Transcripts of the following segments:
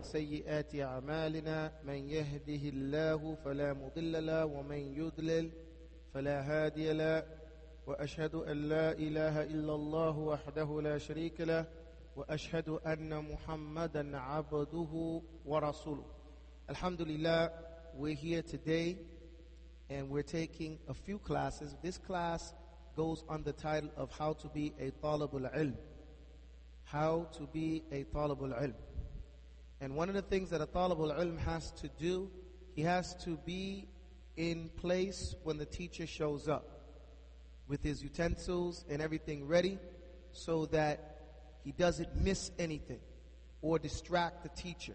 ومن سيئات أعمالنا من يهده الله فلا مضل له ومن يضلل فلا هادي له وأشهد أن لا إله إلا الله وحده لا شريك له وأشهد أن محمدا عبده ورسوله. Alhamdulillah, we're here today and we're taking a few classes. This class goes on the title of How to be a Talib Ul Ilm. How to be a Talib Ul Ilm. And one of the things that a Talib Ul Ilm has to do, he has to be in place when the teacher shows up with his utensils and everything ready so that he doesn't miss anything or distract the teacher.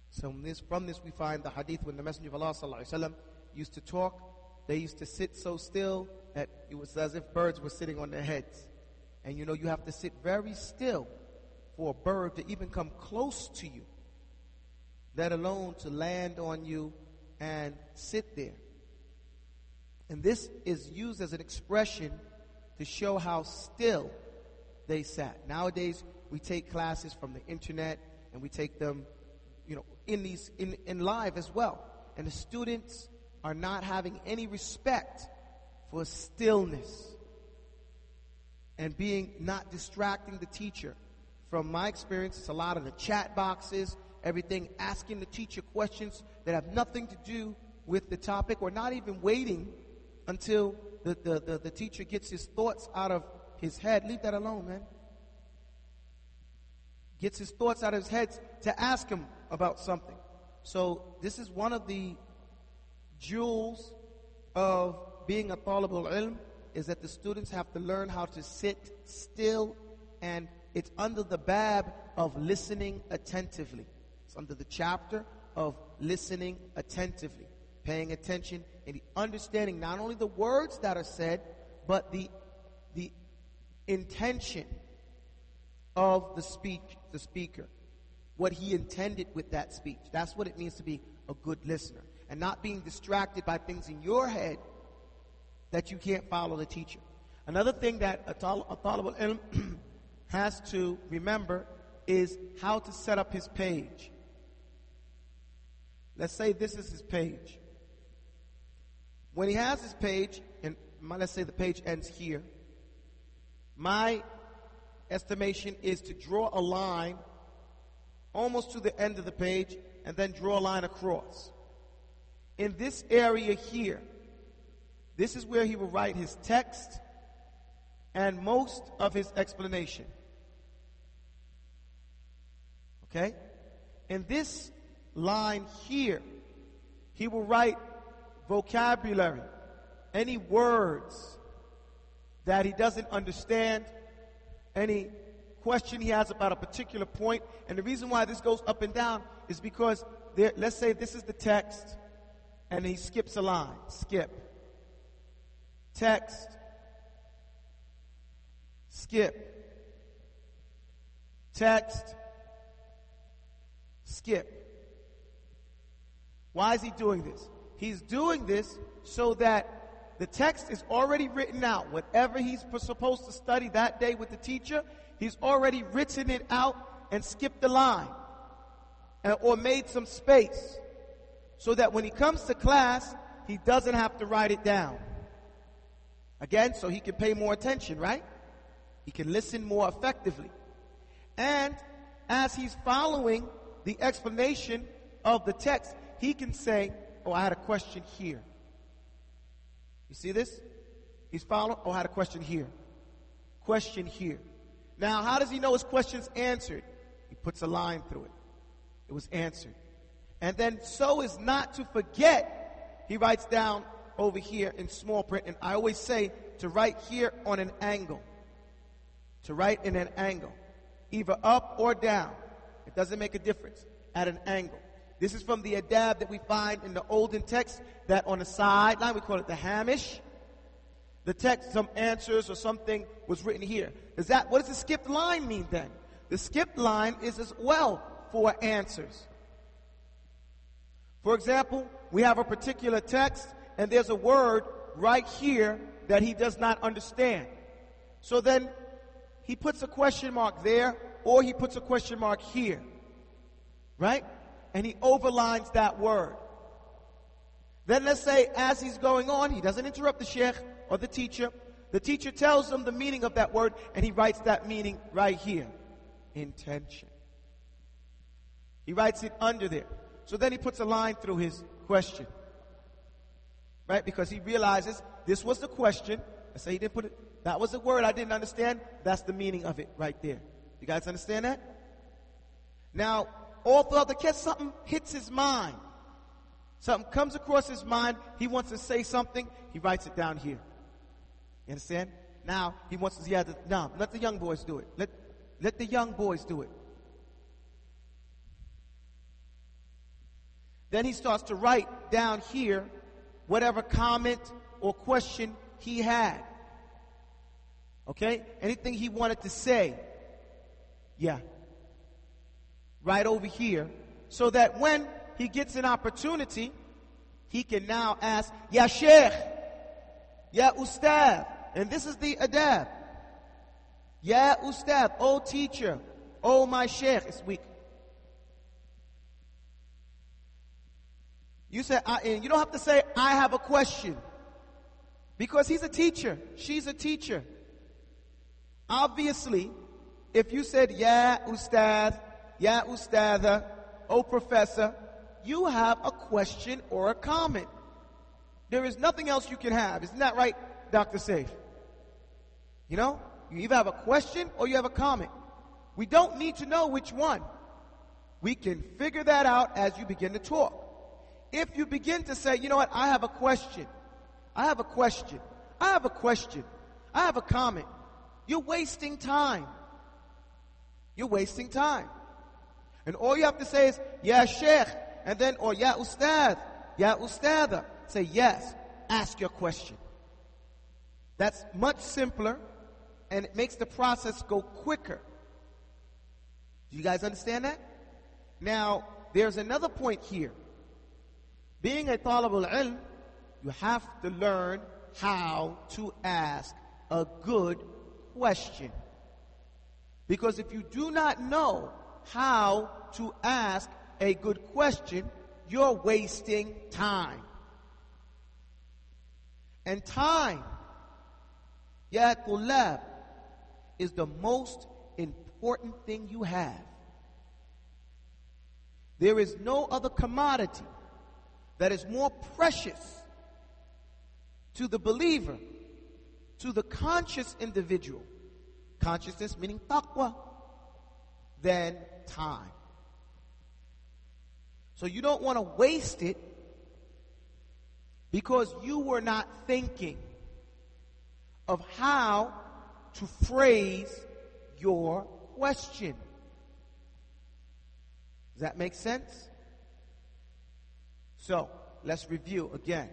So from this we find the hadith when the Messenger of Allah sallallahu alaihi wasallam used to talk. They used to sit so still that it was as if birds were sitting on their heads. And you know you have to sit very still for a bird to even come close to you, let alone to land on you and sit there. And this is used as an expression to show how still they sat. Nowadays, we take classes from the internet and we take them, in live as well. And the students are not having any respect for stillness and not distracting the teacher. From my experience, it's a lot of the chat boxes, everything, asking the teacher questions that have nothing to do with the topic, or not even waiting until the teacher gets his thoughts out of his head. Leave that alone, man. Gets his thoughts out of his head to ask him about something. So this is one of the jewels of being a Talib Ul Ilm, is that the students have to learn how to sit still, and it's under the bab of listening attentively. It's under the chapter of listening attentively, paying attention and understanding not only the words that are said, but the intention of the speaker, what he intended with that speech. That's what it means to be a good listener, and not being distracted by things in your head that you can't follow the teacher. Another thing that a Talib Ul Ilm has to remember is how to set up his page. Let's say this is his page. When he has his page, and let's say the page ends here, my estimation is to draw a line almost to the end of the page and then draw a line across. In this area here, this is where he will write his text and most of his explanation. Okay? In this line here, he will write vocabulary, any words that he doesn't understand, any question he has about a particular point. And the reason why this goes up and down is because let's say this is the text and he skips a line. Skip. Text. Skip. Text. Skip. Why is he doing this? He's doing this so that the text is already written out. Whatever he's supposed to study that day with the teacher, he's already written it out and skipped the line or made some space so that when he comes to class, he doesn't have to write it down. Again, so he can pay more attention, right? He can listen more effectively. And as he's following the explanation of the text, he can say, oh, I had a question here. You see this? He's following, oh, I had a question here. Question here. Now, how does he know his question's answered? He puts a line through it. It was answered. And then, so as not to forget, he writes down over here in small print, and I always say to write here on an angle. To write in an angle. Either up or down. It doesn't make a difference. At an angle. This is from the adab that we find in the olden text, that on the sideline, we call it the hamish. The text, some answers or something was written here. What does the skipped line mean then? The skipped line is as well for answers. For example, we have a particular text and there's a word right here that he does not understand. So then he puts a question mark there, or he puts a question mark here. right? And he overlines that word. Then let's say as he's going on, he doesn't interrupt the sheikh or the teacher. The teacher tells him the meaning of that word, and he writes that meaning right here. Intention. He writes it under there. So then he puts a line through his question. Right? Because he realizes this was the question. Let's say he didn't put it. That was a word I didn't understand. That's the meaning of it right there. You guys understand that? Now, all throughout the case, something hits his mind. Something comes across his mind. He wants to say something. He writes it down here. You understand? Now, he wants to, no, let the young boys do it. Let the young boys do it. Then he starts to write down here whatever comment or question he had. Okay? Anything he wanted to say. Yeah. Right over here. So that when he gets an opportunity, he can now ask, Ya Sheikh, Ya Ustad. And this is the adab. Ya Ustad, oh teacher, oh my Sheikh. It's weak. You say, you don't have to say, I have a question. Because he's a teacher. She's a teacher. Obviously, if you said, Ya Ustad, Ya Ustada, oh professor, you have a question or a comment. There is nothing else you can have. Isn't that right, Dr. Saif? You know, you either have a question or you have a comment. We don't need to know which one. We can figure that out as you begin to talk. If you begin to say, you know what, I have a question. I have a question. I have a question. I have a comment. You're wasting time. You're wasting time. And all you have to say is, Ya Sheikh, and then, or Ya Ustad, Ya Ustada. Say, yes, ask your question. That's much simpler, and it makes the process go quicker. Do you guys understand that? Now, there's another point here. Being a Talib Ul Ilm, you have to learn how to ask a good question. Because if you do not know how to ask a good question, you're wasting time. And time, ya tulab, is the most important thing you have. There is no other commodity that is more precious to the believer, to the conscious individual, consciousness meaning taqwa, than time. So you don't want to waste it because you were not thinking of how to phrase your question. Does that make sense? So, let's review again.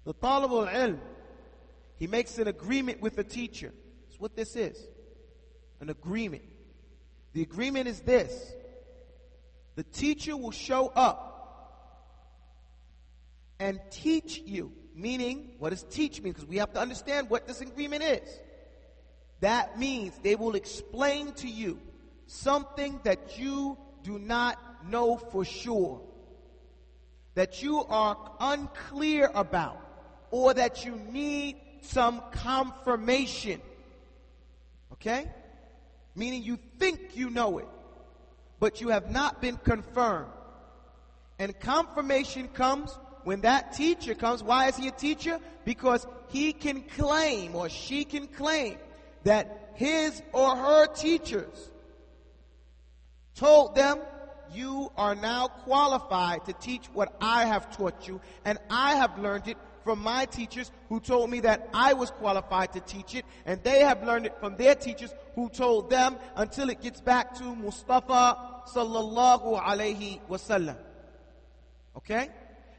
The Talib Ul Ilm, he makes an agreement with the teacher. That's what this is. An agreement. The agreement is this. The teacher will show up and teach you. Meaning, what does teach mean? Because we have to understand what this agreement is. That means they will explain to you something that you do not know for sure, that you are unclear about, or that you need some confirmation. Okay? Meaning you think you know it, but you have not been confirmed. And confirmation comes when that teacher comes. Why is he a teacher? Because he can claim, or she can claim, that his or her teachers told them, you are now qualified to teach what I have taught you, and I have learned it from my teachers who told me that I was qualified to teach it, and they have learned it from their teachers who told them, until it gets back to Mustafa sallallahu alayhi wasallam. Okay?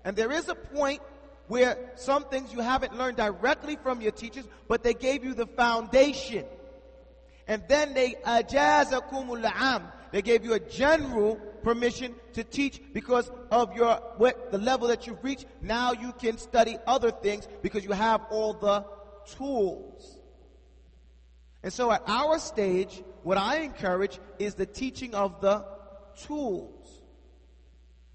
And there is a point where some things you haven't learned directly from your teachers, but they gave you the foundation. And then they ajazakumul am. They gave you a general permission to teach because of the level that you've reached. Now you can study other things because you have all the tools. And so at our stage, what I encourage is the teaching of the tools.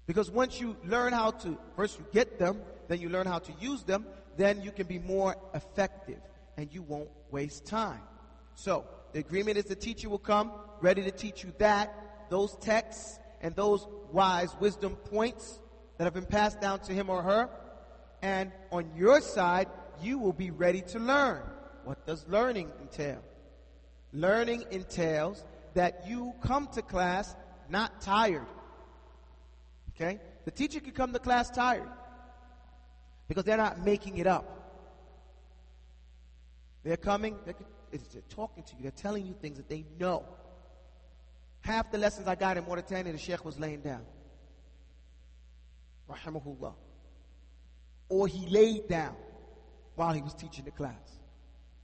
Because once you learn how to, first you get them, then you learn how to use them, then you can be more effective and you won't waste time. So, the agreement is the teacher will come ready to teach you those texts and those wise wisdom points that have been passed down to him or her. And on your side, you will be ready to learn. What does learning entail? Learning entails that you come to class not tired. Okay? The teacher can come to class tired because they're not making it up. They're coming, they're talking to you, they're telling you things that they know. Half the lessons I got in Mauritania, the Sheikh was laying down. Rahimahullah. Or he laid down while he was teaching the class.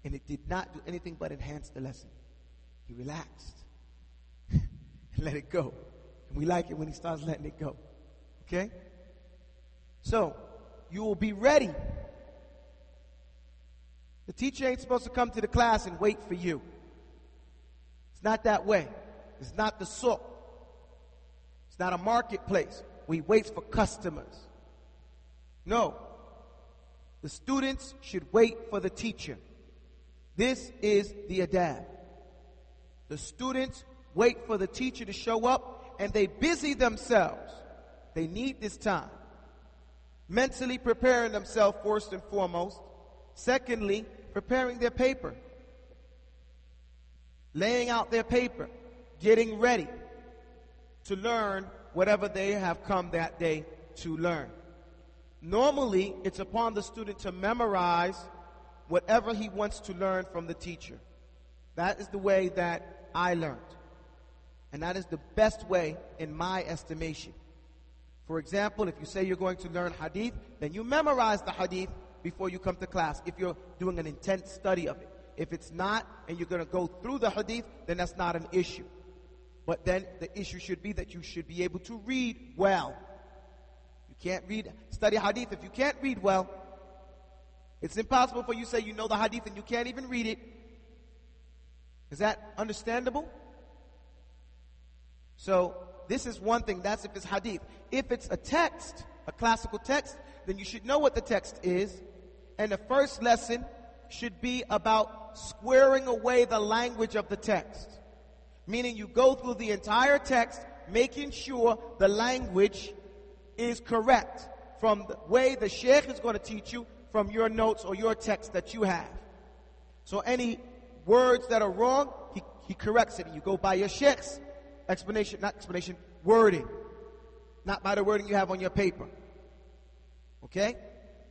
And it did not do anything but enhance the lesson. He relaxed and let it go. And we like it when he starts letting it go. Okay? So, you will be ready. The teacher ain't supposed to come to the class and wait for you. It's not that way. It's not the souk. It's not a marketplace. We wait for customers. No. The students should wait for the teacher. This is the adab. The students wait for the teacher to show up and they busy themselves. They need this time. Mentally preparing themselves first and foremost. Secondly, preparing their paper. Laying out their paper. Getting ready to learn whatever they have come that day to learn. Normally, it's upon the student to memorize whatever he wants to learn from the teacher. That is the way that I learned. And that is the best way in my estimation. For example, if you say you're going to learn hadith, then you memorize the hadith before you come to class if you're doing an intense study of it. If it's not, and you're going to go through the hadith, then that's not an issue. But then the issue should be that you should be able to read well. You can't study hadith if you can't read well. It's impossible for you to say you know the hadith and you can't even read it. Is that understandable? So, this is one thing, that's if it's hadith. If it's a text, a classical text, then you should know what the text is. And the first lesson should be about squaring away the language of the text. Meaning you go through the entire text, making sure the language is correct from the way the sheikh is going to teach you from your notes or your text that you have. So any words that are wrong, he corrects it. And you go by your sheikh's wording. Not by the wording you have on your paper. Okay?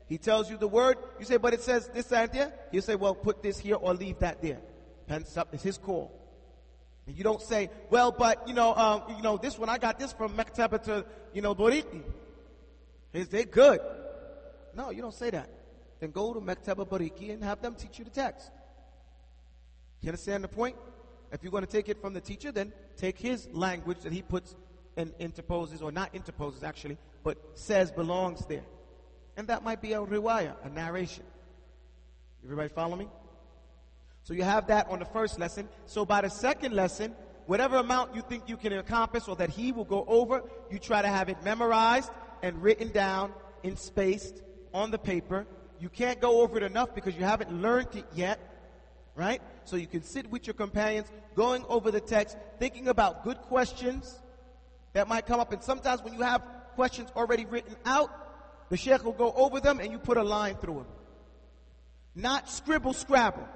He tells you the word, you say, but it says this and there. He'll say, well, put this here or leave that there. Depends up, it's his call. And you don't say, well, but, this one, I got this from Mektaba to, Boriki. They're good. No, you don't say that. Then go to Mektaba Boriki and have them teach you the text. You understand the point? If you're going to take it from the teacher, then take his language that he puts and interposes, or not interposes actually, but says belongs there. And that might be a riwayah, a narration. Everybody follow me? So you have that on the first lesson. So by the second lesson, whatever amount you think you can accomplish or that he will go over, you try to have it memorized and written down and spaced on the paper. You can't go over it enough because you haven't learned it yet, right? So you can sit with your companions, going over the text, thinking about good questions that might come up. And sometimes when you have questions already written out, the sheikh will go over them and you put a line through them. Not scribble, scrabble.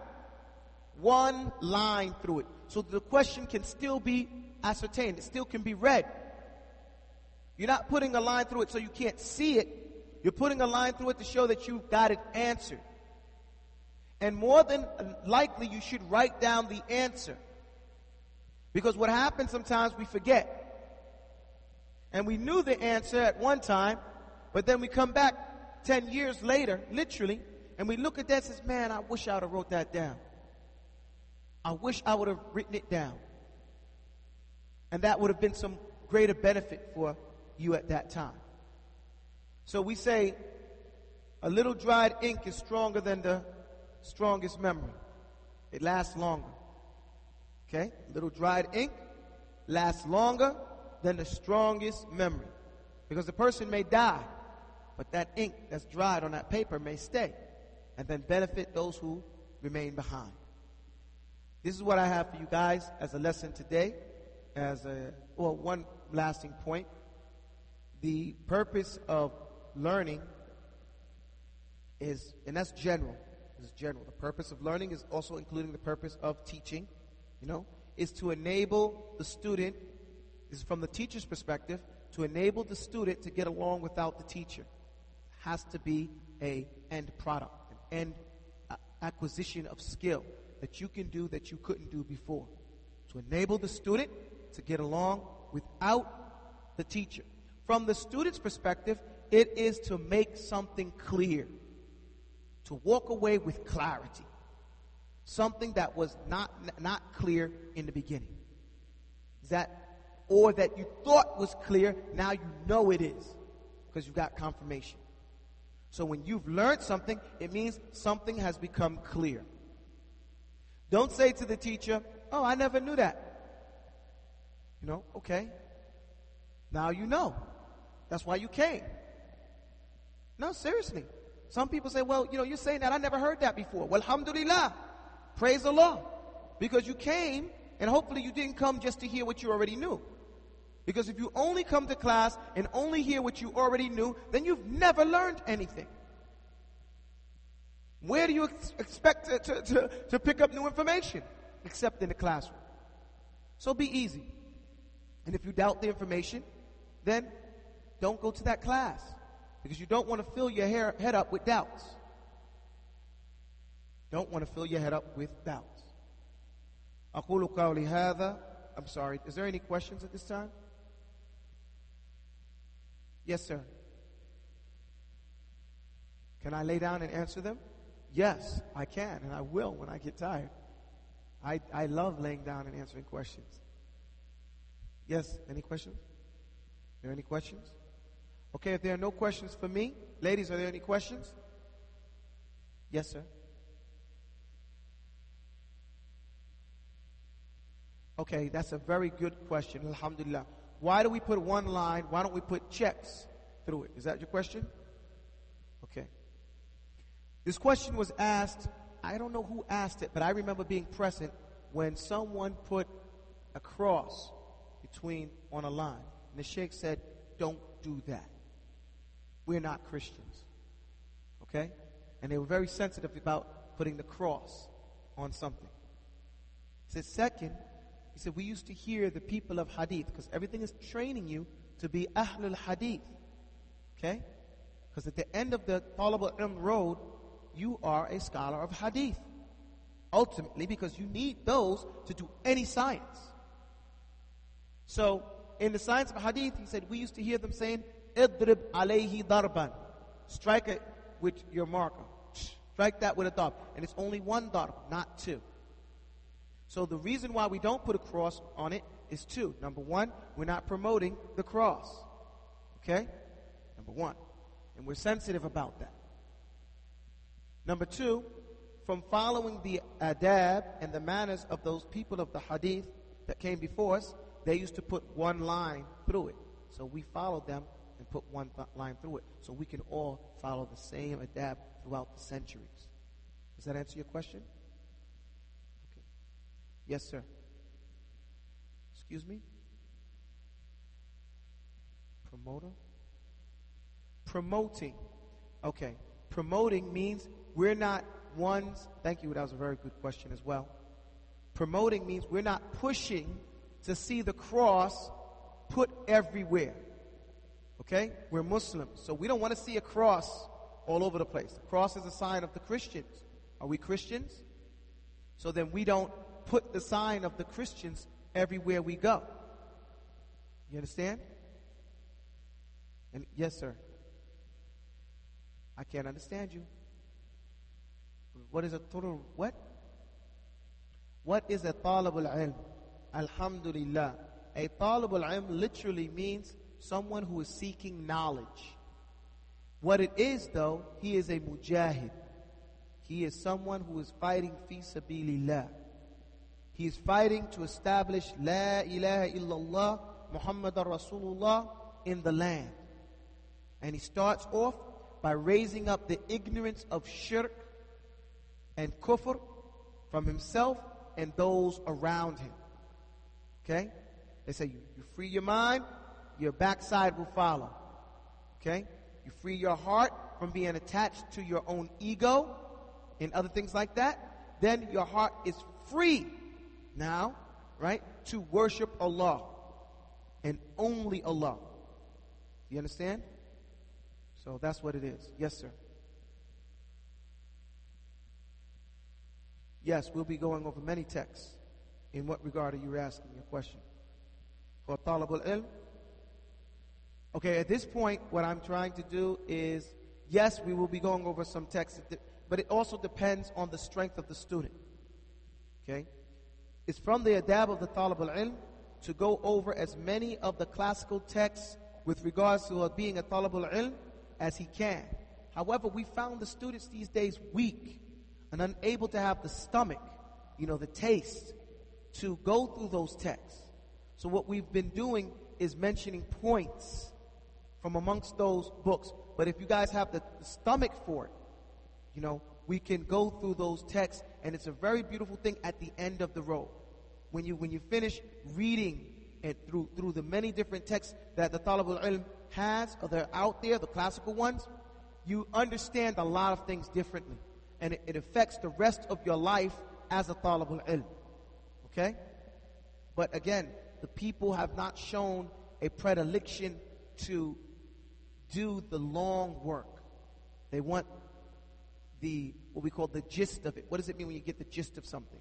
One line through it. So the question can still be ascertained. It still can be read. You're not putting a line through it so you can't see it. You're putting a line through it to show that you got it answered. And more than likely, you should write down the answer. Because what happens sometimes, we forget. And we knew the answer at one time, but then we come back 10 years later, literally, and we look at that and say, man, I wish I would have wrote that down. I wish I would have written it down. And that would have been some greater benefit for you at that time. So we say, a little dried ink is stronger than the strongest memory. It lasts longer. Okay? A little dried ink lasts longer than the strongest memory. Because the person may die, but that ink that's dried on that paper may stay and then benefit those who remain behind. This is what I have for you guys as a lesson today. One lasting point. The purpose of learning is, and that's general. This is general. The purpose of learning is also including the purpose of teaching, is to enable the student, this is from the teacher's perspective, to enable the student to get along without the teacher. It has to be an end product, an end acquisition of skill that you can do that you couldn't do before. To enable the student to get along without the teacher. From the student's perspective, it is to make something clear. To walk away with clarity. Something that was not clear in the beginning. Or that you thought was clear, now you know it is. Because you got confirmation. So when you've learned something, it means something has become clear. Don't say to the teacher, "Oh, I never knew that." Okay. Now you know. That's why you came. No, seriously. Some people say, "Well, you're saying that. I never heard that before." Well, alhamdulillah. Praise Allah. Because you came, and hopefully you didn't come just to hear what you already knew. Because if you only come to class and only hear what you already knew, then you've never learned anything. Where do you expect to pick up new information? Except in the classroom. So be easy. And if you doubt the information, then don't go to that class. Because you don't want to fill your head up with doubts. Don't want to fill your head up with doubts. أقول قولي هذا. I'm sorry. Is there any questions at this time? Yes, sir. Can I lay down and answer them? Yes, I can, and I will when I get tired. I love laying down and answering questions. Yes, any questions? Are there any questions? Okay, if there are no questions for me, ladies, are there any questions? Yes, sir. Okay, that's a very good question. Alhamdulillah. Why do we put one line? Why don't we put checks through it? Is that your question? Okay. This question was asked, I don't know who asked it, but I remember being present when someone put a cross on a line. And the sheikh said, "Don't do that. We're not Christians." Okay? And they were very sensitive about putting the cross on something. He said, second, he said, we used to hear the people of hadith, because everything is training you to be ahlul hadith. Okay? Because at the end of the Talib Ul Ilm road, you are a scholar of hadith. Ultimately, because you need those to do any science. So, in the science of hadith, he said, we used to hear them saying, "Idrib alayhi darban." Strike it with your marker. Strike that with a darb. And it's only one darb, not two. So the reason why we don't put a cross on it is two. Number one, we're not promoting the cross. Okay? Number one. And we're sensitive about that. Number two, from following the adab and the manners of those people of the hadith that came before us, they used to put one line through it. So we followed them and put one line through it. So we can all follow the same adab throughout the centuries. Does that answer your question? Okay. Yes, sir. Excuse me? Promoter? Promoting. Okay. Promoting means we're not ones. Thank you. That was a very good question as well. Promoting means we're not pushing to see the cross put everywhere. Okay? We're Muslims, so we don't want to see a cross all over the place. The cross is a sign of the Christians. Are we Christians? So then we don't put the sign of the Christians everywhere we go. You understand? And yes, sir. I can't understand you. What is a total what? What is a Talib Ul Ilm? Alhamdulillah. A Talib Ul Ilm literally means someone who is seeking knowledge. What it is, though, he is a mujahid. He is someone who is fighting fi sabilillah. He is fighting to establish La ilaha illallah Muhammadan Rasulullah in the land. And he starts off by raising up the ignorance of shirk and kufr from himself and those around him. Okay? They say you free your mind, your backside will follow. Okay? You free your heart from being attached to your own ego and other things like that, then your heart is free now, right, to worship Allah and only Allah. You understand? So that's what it is. Yes, sir. Yes, we'll be going over many texts. In what regard are you asking your question? For Talib Ul Ilm? Okay, at this point, what I'm trying to do is, yes, we will be going over some texts, but it also depends on the strength of the student. Okay? It's from the adab of the Talib Ul Ilm to go over as many of the classical texts with regards to being a Talib Ul Ilm as he can. However, we found the students these days weak and unable to have the stomach, the taste to go through those texts. So what we've been doing is mentioning points from amongst those books. But if you guys have the stomach for it, we can go through those texts, and it's a very beautiful thing at the end of the road. When you finish reading and through the many different texts that the Talib Ul Ilm has, or they're out there, the classical ones, you understand a lot of things differently. And it affects the rest of your life as a Talib Ul Ilm. Okay? But again, the people have not shown a predilection to do the long work. They want what we call the gist of it. What does it mean when you get the gist of something?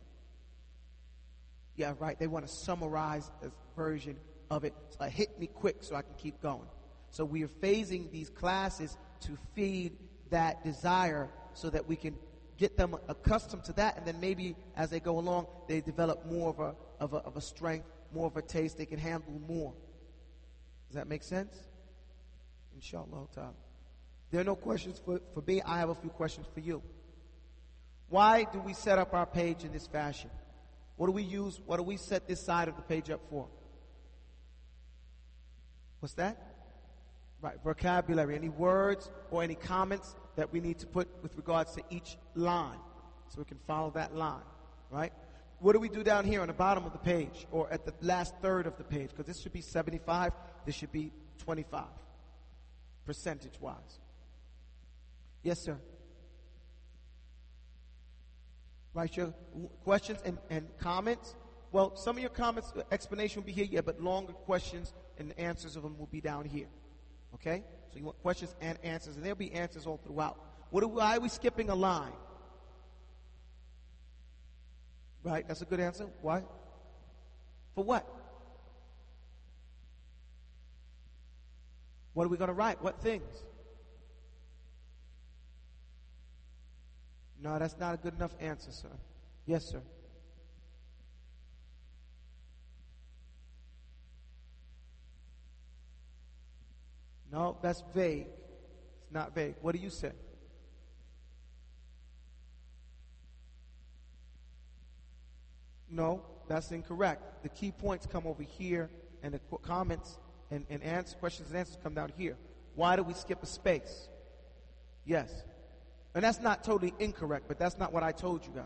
Yeah, right. They want to summarize a version of it. So hit me quick so I can keep going. So we are phasing these classes to feed that desire so that we can get them accustomed to that, and then maybe as they go along, they develop more of a strength, more of a taste. They can handle more. Does that make sense? Inshallah ta'ala. There are no questions for me. I have a few questions for you. Why do we set up our page in this fashion? What do we use? What do we set this side of the page up for? What's that? Right, vocabulary. Any words or any comments that we need to put with regards to each line so we can follow that line, right? What do we do down here on the bottom of the page or at the last third of the page? Because this should be 75, this should be 25, percentage-wise. Yes, sir. Write your questions and comments. Well, some of your comments, explanation will be here, yeah, but longer questions and answers of them will be down here. Okay? So you want questions and answers, and there'll be answers all throughout. Why are we skipping a line? Right, that's a good answer. Why? For what? What are we going to write? What things? No, that's not a good enough answer, sir. Yes, sir. No, that's vague. It's not vague. What do you say? No, that's incorrect. The key points come over here, and the comments and questions and answers come down here. Why do we skip a space? Yes. And that's not totally incorrect, but that's not what I told you guys.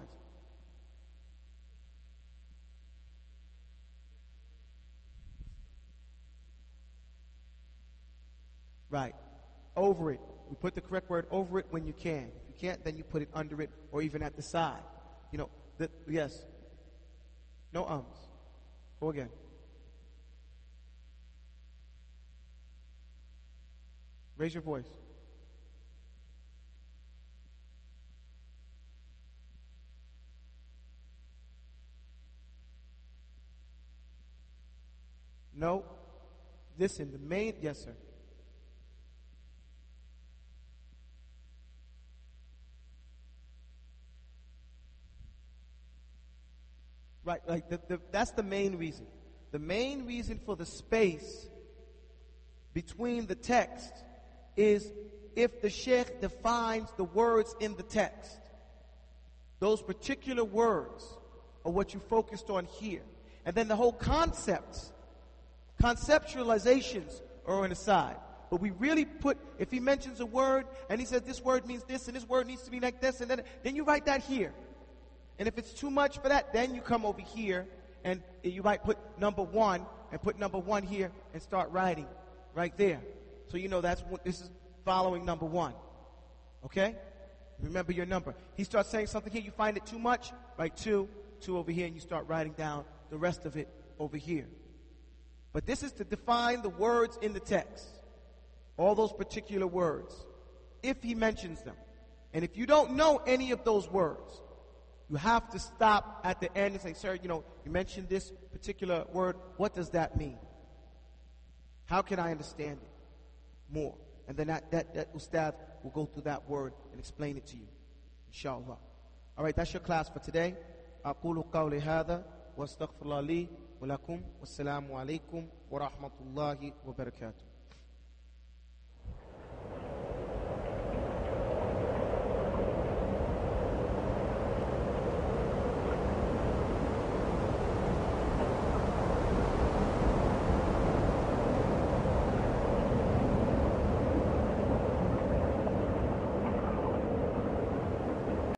Right. Over it. We put the correct word over it when you can. If you can't, then you put it under it or even at the side. Yes. No ums. Go again. Raise your voice. No. Listen, yes, sir. Right, that's the main reason. The main reason for the space between the text is if the sheikh defines the words in the text. Those particular words are what you focused on here. And then the whole concept Conceptualizations are on the side. But we really put, if he mentions a word and he says this word means this and this word needs to be like this and then you write that here. And if it's too much for that, then you come over here and you might put number 1 and put number 1 here and start writing right there. So you know that's what this is following number 1. Okay? Remember your number. He starts saying something here, you find it too much, write 2 over here, and you start writing down the rest of it over here. But this is to define the words in the text. All those particular words, if he mentions them. And if you don't know any of those words, you have to stop at the end and say, sir, you mentioned this particular word. What does that mean? How can I understand it more? And then that ustad will go through that word and explain it to you. Inshallah. All right, that's your class for today. أقول قولي هذا واستغفر الله لي ولكم والسلام عليكم ورحمة الله وبركاته.